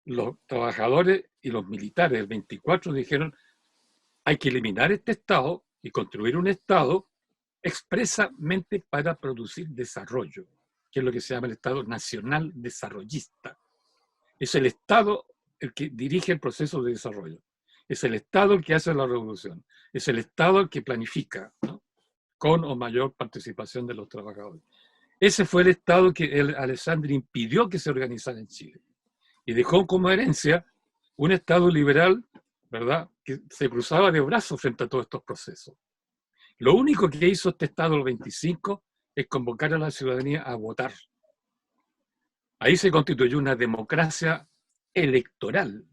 los trabajadores y los militares del 24 dijeron: hay que eliminar este Estado y construir un Estado expresamente para producir desarrollo, que es lo que se llama el Estado nacional desarrollista. Es el Estado el que dirige el proceso de desarrollo. Es el Estado el que hace la revolución. Es el Estado el que planifica, ¿no?, con o mayor participación de los trabajadores. Ese fue el Estado que Alessandri impidió que se organizara en Chile. Y dejó como herencia un Estado liberal, ¿verdad?, que se cruzaba de brazos frente a todos estos procesos. Lo único que hizo este Estado el 25 es convocar a la ciudadanía a votar. Ahí se constituyó una democracia electoral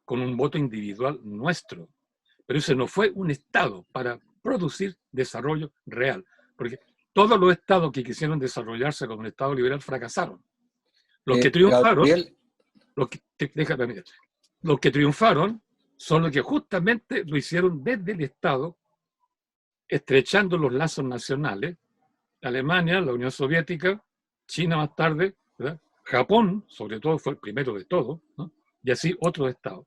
con un voto individual nuestro. Pero ese no fue un Estado para producir desarrollo real, porque todos los estados que quisieron desarrollarse como un Estado liberal fracasaron. Los que triunfaron, los que triunfaron son los que justamente lo hicieron desde el Estado, estrechando los lazos nacionales. Alemania, la Unión Soviética, China más tarde, ¿verdad?, Japón, sobre todo, fue el primero de todos, ¿no?, y así otros estados.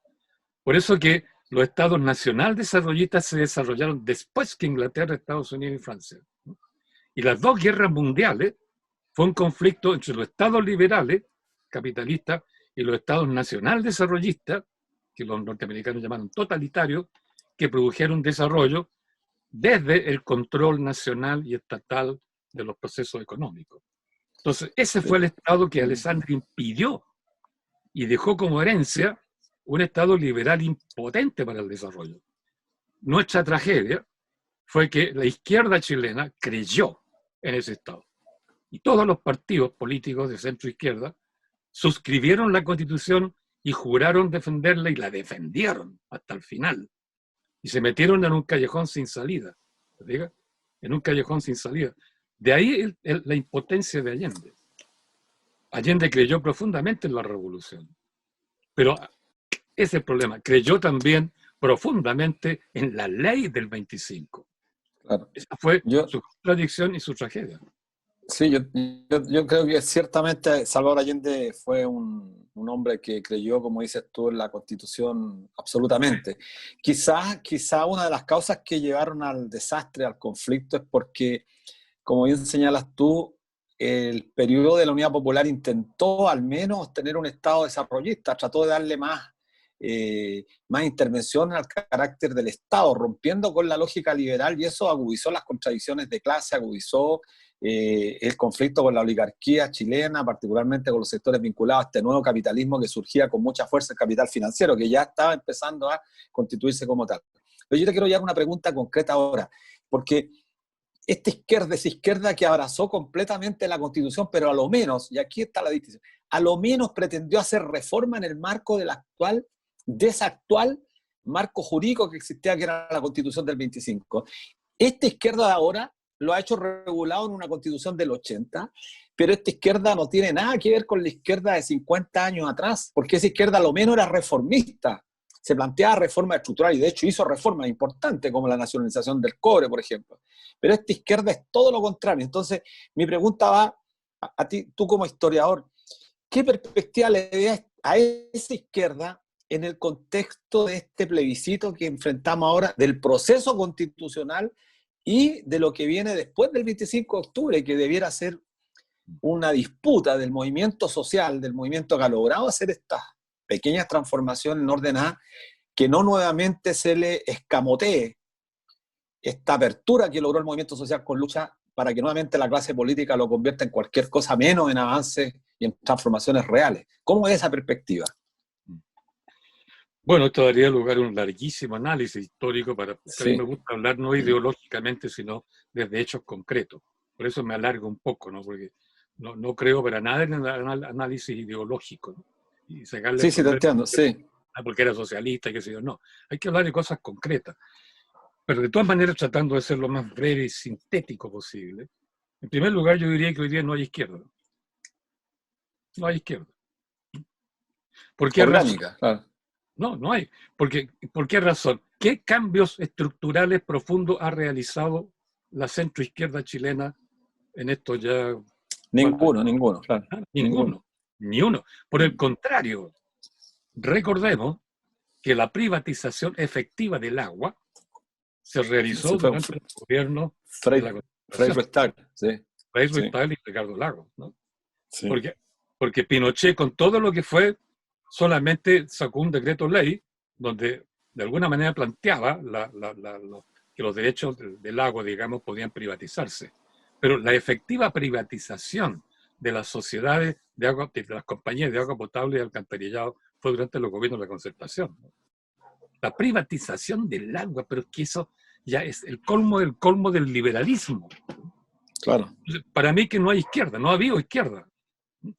Por eso que los estados nacional desarrollistas se desarrollaron después que Inglaterra, Estados Unidos y Francia, ¿no? Y las dos guerras mundiales fue un conflicto entre los estados liberales, capitalistas, y los estados nacional desarrollistas, que los norteamericanos llamaron totalitarios, que produjeron desarrollo desde el control nacional y estatal de los procesos económicos. Entonces, ese fue el Estado que Alessandri impidió y dejó como herencia un Estado liberal impotente para el desarrollo. Nuestra tragedia fue que la izquierda chilena creyó en ese Estado. Y todos los partidos políticos de centro-izquierda suscribieron la Constitución y juraron defenderla y la defendieron hasta el final. Y se metieron en un callejón sin salida. ¿Te diga? En un callejón sin salida. De ahí la impotencia de Allende. Allende creyó profundamente en la revolución. Pero ese es el problema. Creyó también profundamente en la ley del 25. Claro. Esa fue su contradicción y su tragedia. Sí, yo creo que ciertamente Salvador Allende fue un hombre que creyó, como dices tú, en la Constitución absolutamente. Quizá una de las causas que llevaron al desastre, al conflicto, es porque, como bien señalas tú, el periodo de la Unidad Popular intentó al menos tener un Estado desarrollista, trató de darle más intervención al carácter del Estado, rompiendo con la lógica liberal, y eso agudizó las contradicciones de clase, agudizó el conflicto con la oligarquía chilena, particularmente con los sectores vinculados a este nuevo capitalismo que surgía con mucha fuerza, el capital financiero, que ya estaba empezando a constituirse como tal. Pero yo te quiero llevar una pregunta concreta ahora, porque esa izquierda que abrazó completamente la Constitución, pero a lo menos, y aquí está la distinción, a lo menos pretendió hacer reforma en el marco del desactual marco jurídico que existía, que era la Constitución del 25. Esta izquierda de ahora lo ha hecho regulado en una Constitución del 80, pero esta izquierda no tiene nada que ver con la izquierda de 50 años atrás, porque esa izquierda a lo menos era reformista, se planteaba reformas estructurales, y de hecho hizo reformas importantes como la nacionalización del cobre, por ejemplo. Pero esta izquierda es todo lo contrario. Entonces, mi pregunta va a ti, tú como historiador, ¿qué perspectiva le ves a esa izquierda en el contexto de este plebiscito que enfrentamos ahora, del proceso constitucional y de lo que viene después del 25 de octubre, que debiera ser una disputa del movimiento social, del movimiento que ha logrado hacer estas pequeñas transformaciones ordenadas, que no nuevamente se le escamotee esta apertura que logró el movimiento social con lucha para que nuevamente la clase política lo convierta en cualquier cosa menos en avances y en transformaciones reales? ¿Cómo es esa perspectiva? Bueno, esto daría lugar a un larguísimo análisis histórico porque Sí. a mí me gusta hablar no ideológicamente, sino desde hechos concretos. Por eso me alargo un poco, ¿no? Porque no creo para nada en el análisis ideológico, ¿no? Y sacarle Sí, te entiendo, sí. Porque era socialista, qué sé yo, no. Hay que hablar de cosas concretas. Pero de todas maneras tratando de ser lo más breve y sintético posible. En primer lugar, yo diría que hoy día no hay izquierda. No hay izquierda. ¿Por qué Orgánica, razón? claro. No hay. ¿Por qué razón? ¿Qué cambios estructurales profundos ha realizado la centroizquierda chilena en esto ya? Ninguno, claro. Ninguno. Ni uno. Por el contrario, recordemos que la privatización efectiva del agua se realizó durante el gobierno de la Frei Ruiz-Tagle, sí. Frei Ruiz-Tagle y Ricardo Lagos, ¿no? Sí. Porque Pinochet, con todo lo que fue, solamente sacó un decreto ley donde de alguna manera planteaba que los derechos del agua, digamos, podían privatizarse. Pero la efectiva privatización de las sociedades de agua, de las compañías de agua potable y alcantarillado, fue durante los gobiernos de la Concertación. La privatización del agua, pero es que eso ya es el colmo del liberalismo. Claro. Para mí que no hay izquierda, no ha habido izquierda.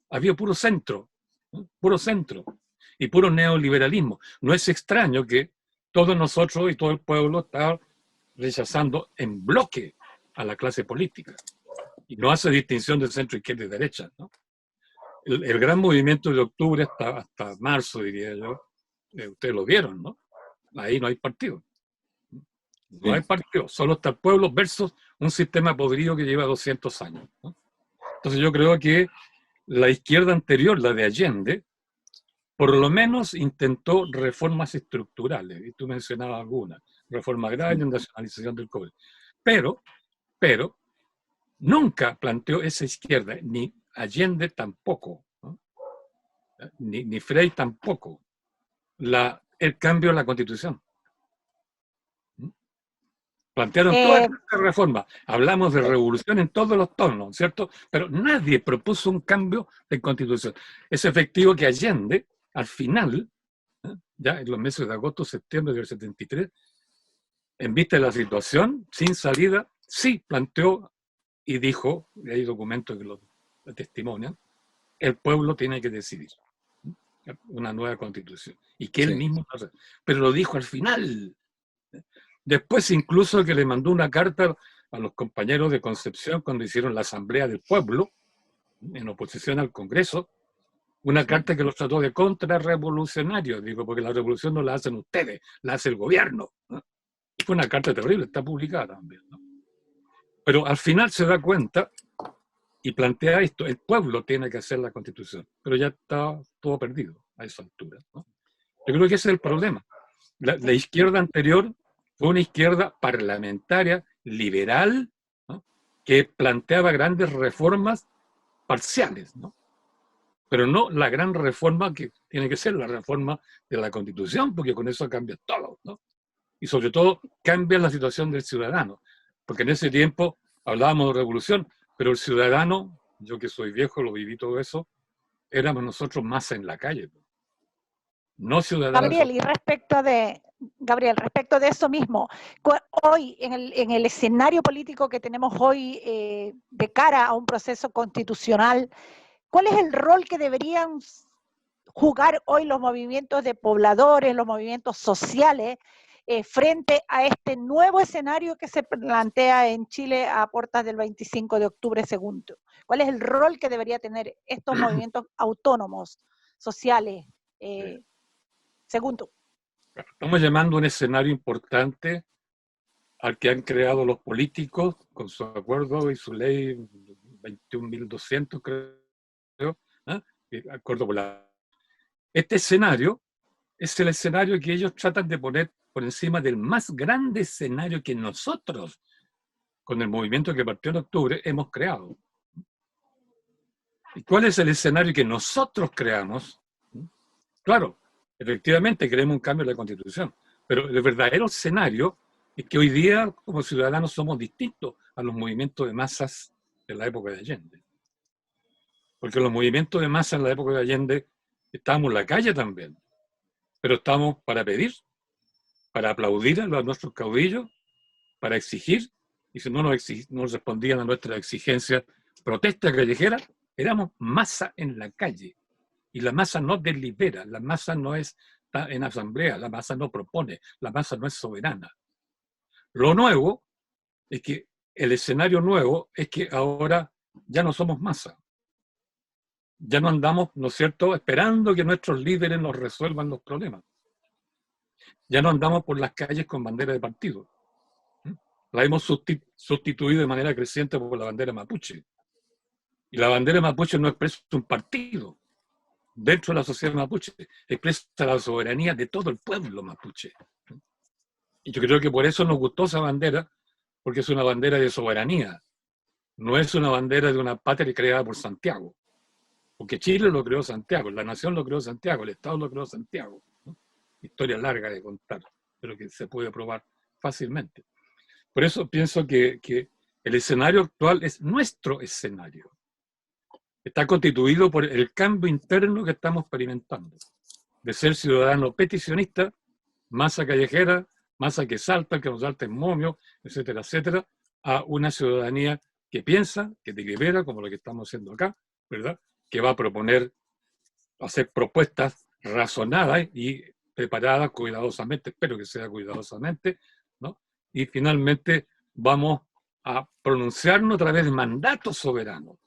Había puro centro y puro neoliberalismo. No es extraño que todos nosotros y todo el pueblo está rechazando en bloque a la clase política y no hace distinción de centro, izquierda y derecha, ¿no? El gran movimiento de octubre hasta marzo, diría yo, ustedes lo vieron, ¿no? Ahí no hay partido. No hay partido, solo está el pueblo versus un sistema podrido que lleva 200 años, ¿no? Entonces yo creo que la izquierda anterior, la de Allende, por lo menos intentó reformas estructurales, y tú mencionabas algunas, reforma agraria, nacionalización del cobre. Pero nunca planteó esa izquierda, ni Allende tampoco, ¿no? Ni Frei tampoco, el cambio en la Constitución. Plantearon todas estas reformas. Hablamos de revolución en todos los tonos, ¿cierto? Pero nadie propuso un cambio de Constitución. Es efectivo que Allende, al final, ya en los meses de agosto, septiembre del 73, en vista de la situación, sin salida, sí planteó y dijo, y hay documentos que lo testimonian, el pueblo tiene que decidir una nueva constitución. Y que él mismo, pero lo dijo al final. Después incluso que le mandó una carta a los compañeros de Concepción cuando hicieron la Asamblea del Pueblo, en oposición al Congreso, una carta que los trató de contrarrevolucionarios, digo, porque la revolución no la hacen ustedes, la hace el gobierno, ¿no? Fue una carta terrible, está publicada también, ¿no? Pero al final se da cuenta y plantea esto, el pueblo tiene que hacer la Constitución, pero ya está todo perdido a esa altura, ¿no? Yo creo que ese es el problema. La izquierda anterior fue una izquierda parlamentaria, liberal, ¿no? Que planteaba grandes reformas parciales, ¿no? Pero no la gran reforma que tiene que ser la reforma de la Constitución, porque con eso cambia todo, ¿no? Y sobre todo cambia la situación del ciudadano, porque en ese tiempo hablábamos de revolución, pero el ciudadano, yo que soy viejo, lo viví todo eso, éramos nosotros más en la calle, no ciudadanos. Gabriel, respecto de eso mismo, hoy, en el escenario político que tenemos hoy de cara a un proceso constitucional, ¿cuál es el rol que deberían jugar hoy los movimientos de pobladores, los movimientos sociales, frente a este nuevo escenario que se plantea en Chile a puertas del 25 de octubre segundo? ¿Cuál es el rol que debería tener estos movimientos autónomos, sociales, segundo? Estamos llamando un escenario importante al que han creado los políticos con su acuerdo y su ley 21.200, creo, ¿eh? Acuerdo con Este escenario es el escenario que ellos tratan de poner por encima del más grande escenario que nosotros, con el movimiento que partió en octubre, hemos creado. ¿Y cuál es el escenario que nosotros creamos? Claro, efectivamente queremos un cambio de la Constitución, pero el verdadero escenario es que hoy día, como ciudadanos, somos distintos a los movimientos de masas de la época de Allende. Porque los movimientos de masas en la época de Allende estábamos en la calle también, pero estábamos para pedir, para aplaudir a nuestros caudillos, para exigir, y si no nos respondían a nuestras exigencias, protesta callejera, éramos masa en la calle. Y la masa no delibera, la masa no está en asamblea, la masa no propone, la masa no es soberana. Lo nuevo es que el escenario nuevo es que ahora ya no somos masa. Ya no andamos, ¿no es cierto?, esperando que nuestros líderes nos resuelvan los problemas. Ya no andamos por las calles con bandera de partido. La hemos sustituido de manera creciente por la bandera mapuche. Y la bandera mapuche no expresa un partido dentro de la sociedad mapuche, expresa la soberanía de todo el pueblo mapuche. Y yo creo que por eso nos gustó esa bandera, porque es una bandera de soberanía, no es una bandera de una patria creada por Santiago, porque Chile lo creó Santiago, la nación lo creó Santiago, el Estado lo creó Santiago, ¿no? Historia larga de contar, pero que se puede probar fácilmente. Por eso pienso que el escenario actual es nuestro escenario. Está constituido por el cambio interno que estamos experimentando, de ser ciudadano peticionista, masa callejera, masa que salta, que nos salta en momio, etcétera, etcétera, a una ciudadanía que piensa, que delibera, como lo que estamos haciendo acá, ¿verdad? Que va a proponer, hacer propuestas razonadas y preparadas cuidadosamente, espero que sea cuidadosamente, ¿no? Y finalmente vamos a pronunciarnos a través de mandatos soberanos.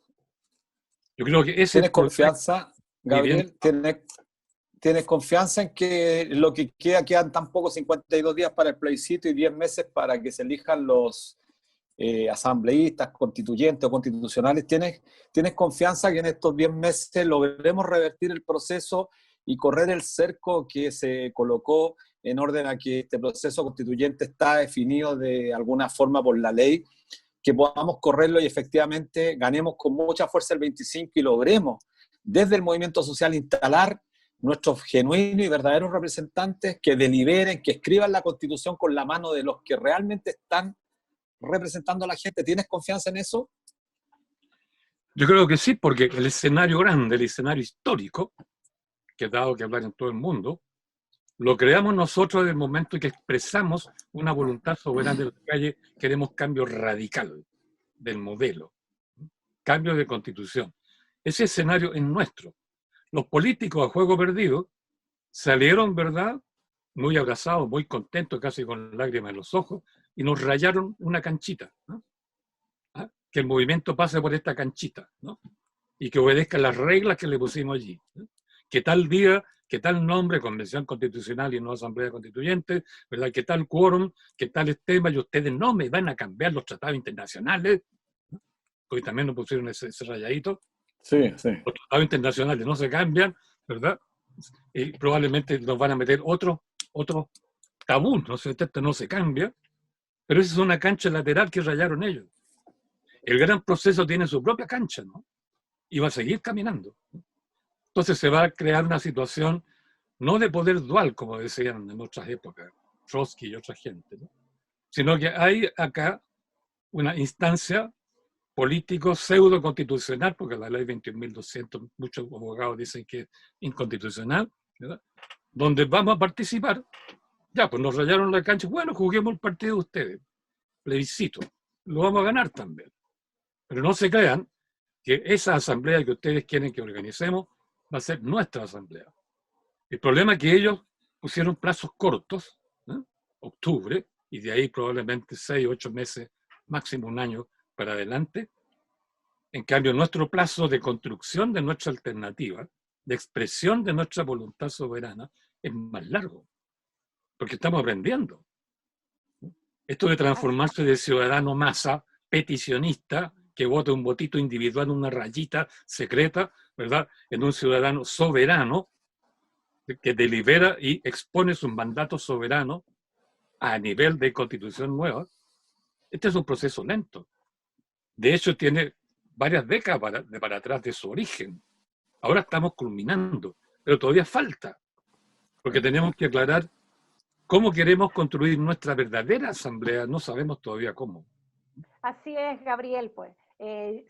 Yo creo que ese ¿Tienes confianza, Gabriel? ¿Tienes confianza en que lo que quedan tan poco 52 días para el plebiscito y 10 meses para que se elijan los asambleístas, constituyentes o constitucionales? ¿Tienes confianza que en estos 10 meses logremos revertir el proceso y correr el cerco que se colocó en orden a que este proceso constituyente está definido de alguna forma por la ley, que podamos correrlo y efectivamente ganemos con mucha fuerza el 25 y logremos desde el movimiento social instalar nuestros genuinos y verdaderos representantes que deliberen, que escriban la Constitución con la mano de los que realmente están representando a la gente? ¿Tienes confianza en eso? Yo creo que sí, porque el escenario grande, el escenario histórico, que ha dado que hablar en todo el mundo, lo creamos nosotros en el momento en que expresamos una voluntad soberana de la calle, queremos cambio radical. del modelo. Cambio de constitución. Ese escenario es nuestro. Los políticos a juego perdido salieron, ¿verdad?, muy abrazados, muy contentos, casi con lágrimas en los ojos, y nos rayaron una canchita, ¿no? ¿Ah? Que el movimiento pase por esta canchita, ¿no? Y que obedezca las reglas que le pusimos allí, ¿no? Que tal día, que tal nombre, convención constitucional y no asamblea constituyente, ¿verdad? Que tal quórum, que tales temas, y ustedes no me van a cambiar los tratados internacionales, ¿no? Hoy también nos pusieron ese rayadito. Sí, sí. Los tratados internacionales no se cambian, ¿verdad? Y probablemente nos van a meter otro tabú, ¿no? Esto no se cambia, pero esa es una cancha lateral que rayaron ellos. El gran proceso tiene su propia cancha, ¿no? Y va a seguir caminando. Entonces se va a crear una situación no de poder dual, como decían en otras épocas, Trotsky y otra gente, ¿no? Sino que hay acá una instancia político pseudo constitucional, porque la ley 21.200, muchos abogados dicen que es inconstitucional, ¿verdad? Donde vamos a participar. Ya, pues nos rayaron la cancha. Bueno, juguemos el partido de ustedes. Plebiscito. Lo vamos a ganar también. Pero no se crean que esa asamblea que ustedes quieren que organicemos va a ser nuestra asamblea. El problema es que ellos pusieron plazos cortos, ¿no? Octubre, y de ahí probablemente 6, 8 meses, máximo un año para adelante. En cambio, nuestro plazo de construcción de nuestra alternativa, de expresión de nuestra voluntad soberana, es más largo. Porque estamos aprendiendo. Esto de transformarse de ciudadano masa, peticionista, que vota un votito individual, una rayita secreta, ¿verdad?, en un ciudadano soberano, que delibera y expone sus mandatos soberanos a nivel de constitución nueva. Este es un proceso lento. De hecho, tiene varias décadas para atrás de su origen. Ahora estamos culminando, pero todavía falta, porque tenemos que aclarar ¿cómo queremos construir nuestra verdadera asamblea? No sabemos todavía cómo. Así es, Gabriel, pues.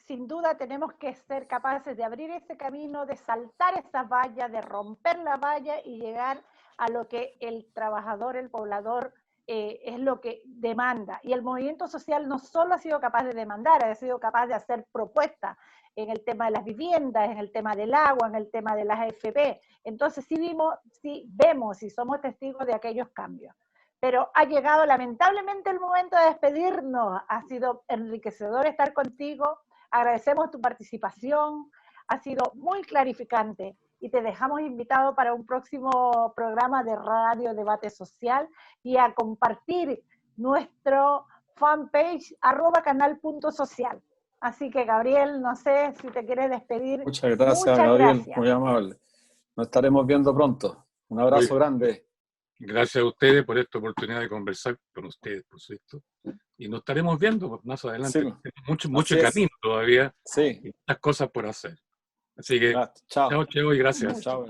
Sin duda tenemos que ser capaces de abrir ese camino, de saltar esa valla, de romper la valla y llegar a lo que el trabajador, el poblador, es lo que demanda. Y el movimiento social no solo ha sido capaz de demandar, ha sido capaz de hacer propuestas en el tema de las viviendas, en el tema del agua, en el tema de las AFP. Entonces sí vemos y somos testigos de aquellos cambios. Pero ha llegado lamentablemente el momento de despedirnos. Ha sido enriquecedor estar contigo. Agradecemos tu participación. Ha sido muy clarificante y te dejamos invitado para un próximo programa de Radio Debate Social y a compartir nuestro fanpage @canal.social. Así que, Gabriel, no sé si te quieres despedir. Muchas gracias, Gabriel, muy amable. Nos estaremos viendo pronto. Un abrazo grande. Gracias a ustedes por esta oportunidad de conversar con ustedes, por supuesto. Y nos estaremos viendo más adelante. Sí. Mucho camino todavía. Sí. Y muchas cosas por hacer. Así que, chao, chao y gracias. Chao.